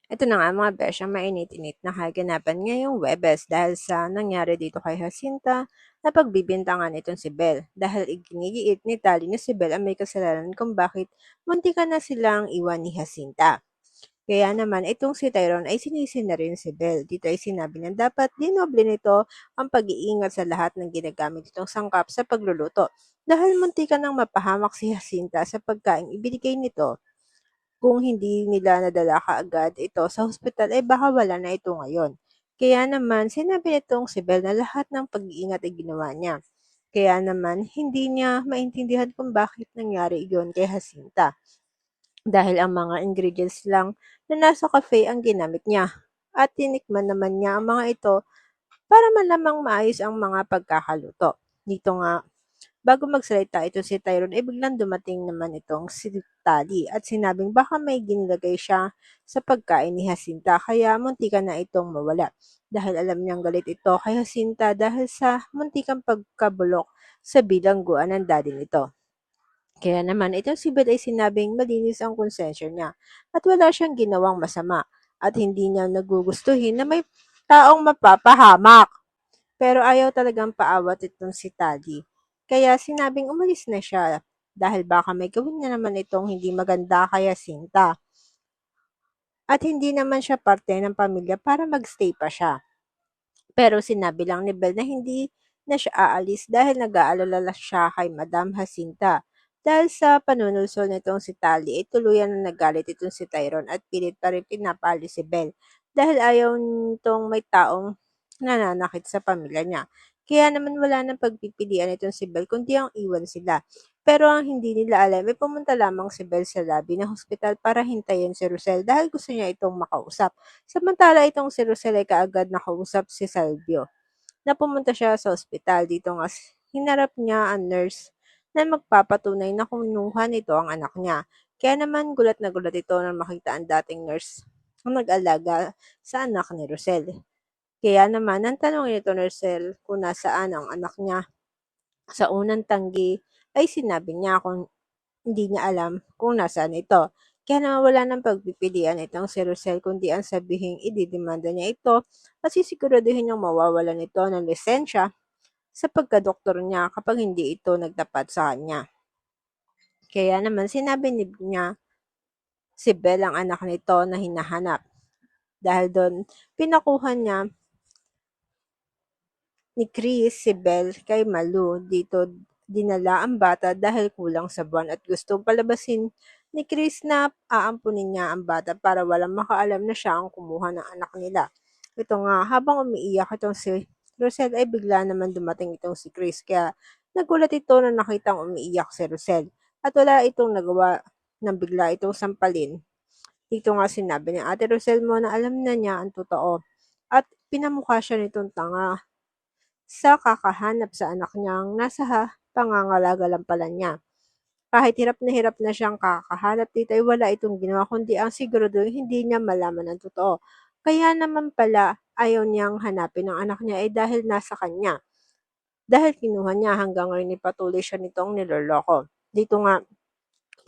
Ito na nga mga besh, ang mainit-init na kaganapan ngayong Webes dahil sa nangyari dito kay Jacinta na pagbibintangan itong si Belle dahil iginigiit ni Tali na si Belle ang may kasalanan kung bakit muntika na silang iwan ni Jacinta. Kaya naman itong si Tyrone ay sinisi na rin si Belle. Dito ay sinabi na dapat dinoble nito ang pag-iingat sa lahat ng ginagamit itong sangkap sa pagluluto dahil muntika nang mapahamak si Jacinta sa pagkain ibinigay nito. Kung hindi nila nadala kaagad ito sa hospital ay baka wala na ito ngayon. Kaya naman sinabi nitong si Belle na lahat ng pag-iingat ay ginawa niya. Kaya naman hindi niya maintindihan kung bakit nangyari iyon kay Jacinta. Dahil ang mga ingredients lang na nasa cafe ang ginamit niya. At tinikman naman niya ang mga ito para malamang maayos ang mga pagkakaluto. Dito nga bago magsalita ito si Tyrone ay biglang dumating naman itong si Tali at sinabing baka may ginilagay siya sa pagkain ni Jacinta kaya muntikan na itong mawala. Dahil alam niyang galit ito kay Jacinta dahil sa muntikang pagkabulok sa bilangguan ng daddy nito. Kaya naman itong si Belle ay sinabing malinis ang konsensya niya at wala siyang ginawang masama at hindi niya nagugustuhin na may taong mapapahamak. Pero ayaw talagang paawat itong si Tali. Kaya sinabing umalis na siya dahil baka may gawin na naman itong hindi maganda kaya Sinta. At hindi naman siya parte ng pamilya para magstay pa siya. Pero sinabi lang ni Belle na hindi na siya aalis dahil nag-aalala siya kay Madam Jacinta. Dahil sa panunulsol nitong si Tali, ay tuluyan na nagalit itong si Tyrone at pilit pa rin pinapali si Belle dahil ayaw nitong may taong nananakit sa pamilya niya. Kaya naman wala nang pagpipilian itong si Belle kundi ang iwan sila. Pero ang hindi nila alam ay pumunta lamang si Belle sa lobby ng hospital para hintayin si Rosel dahil gusto niya itong makausap. Samantala itong si Rosel ay kaagad nakausap si Salvio na pumunta siya sa ospital. Dito nga hinarap niya ang nurse na magpapatunay na kinuha nito ang anak niya. Kaya naman gulat na gulat ito nang makita ang dating nurse ang nag-alaga sa anak ni Rosel. Kaya naman, nang tanongin nito ni Rosel kung nasaan ang anak niya sa unang tanggi, ay sinabi niya kung hindi niya alam kung nasaan ito. Kaya naman wala ng pagpipilian itong si Rosel kundi ang sabihing ididemanda niya ito at sisiguraduhin niyang mawawalan nito ng lisensya sa pagkadoktor niya kapag hindi ito nagtapat sa kanya. Kaya naman sinabi niya si Belle ang anak nito na hinahanap. Dahil doon, pinakuha niya ni Chris si Belle kay Malu. Dito dinala ang bata dahil kulang sa buwan at gustong palabasin ni Chris na aampunin niya ang bata para walang makaalam na siya ang kumuha ng anak nila. Ito nga, habang umiiyak itong si Rosel ay bigla naman dumating itong si Chris kaya nagulat ito na nakitang umiiyak si Rosel at wala itong nagawa nang bigla itong sampalin. Dito nga sinabi ni Ate Rosel mo na alam na niya ang totoo at pinamukha siya nitong tanga sa kakahanap sa anak niyang nasa pangangalaga lang pala niya. Kahit hirap na siyang kakahanap dito ay wala itong ginawa kundi ang siguraduhin hindi niya malaman ang totoo. Kaya naman pala ayaw niyang hanapin ang anak niya ay dahil nasa kanya. Dahil kinuha niya hanggang ngayon ay patuloy siya nitong niloloko. Dito nga,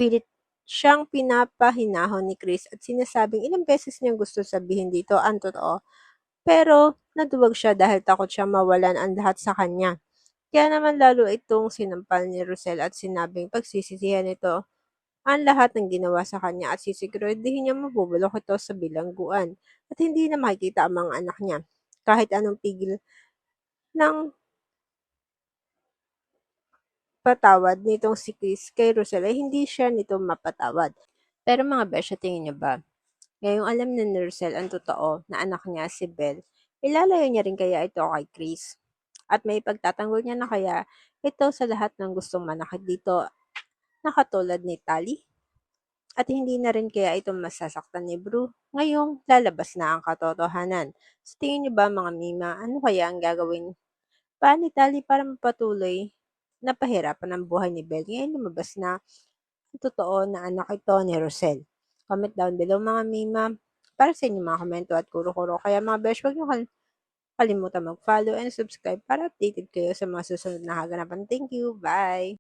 pilit siyang pinapahinahon ni Chris at sinasabing ilang beses niyang gusto sabihin dito ang totoo. Pero naduwag siya dahil takot siya mawalan ang lahat sa kanya. Kaya naman lalo itong sinampal ni Rosel at sinabing pagsisisihan nito ang lahat ng ginawa sa kanya at sisiguraduhin niya mabubulok ito sa bilangguan at hindi na makikita ang mga anak niya. Kahit anong pigil ng patawad nitong si Chris kay Rosel ay hindi siya nito mapatawad. Pero mga besya, tingin niyo ba? Ngayong alam na ni Rosel ang totoo na anak niya si Belle, ilalayo niya rin kaya ito kay Chris? At may pagtatanggol niya na kaya ito sa lahat ng gustong manakit dito na katulad ni Tali? At hindi na rin kaya ito masasaktan ni Bru ngayong lalabas na ang katotohanan. Sa tingin niyo ba mga Mima, ano kaya ang gagawin pa ni Tali para mapatuloy na pahirapan ang buhay ni Belle ngayon lumabas na ang totoo na anak ito ni Rosel? Comment down below mga Mima para sa inyong mga komento at kuro-kuro. Kaya mga besh, huwag niyo kalimutan mag-follow and subscribe para updated kayo sa mga susunod na kaganapan. Thank you. Bye!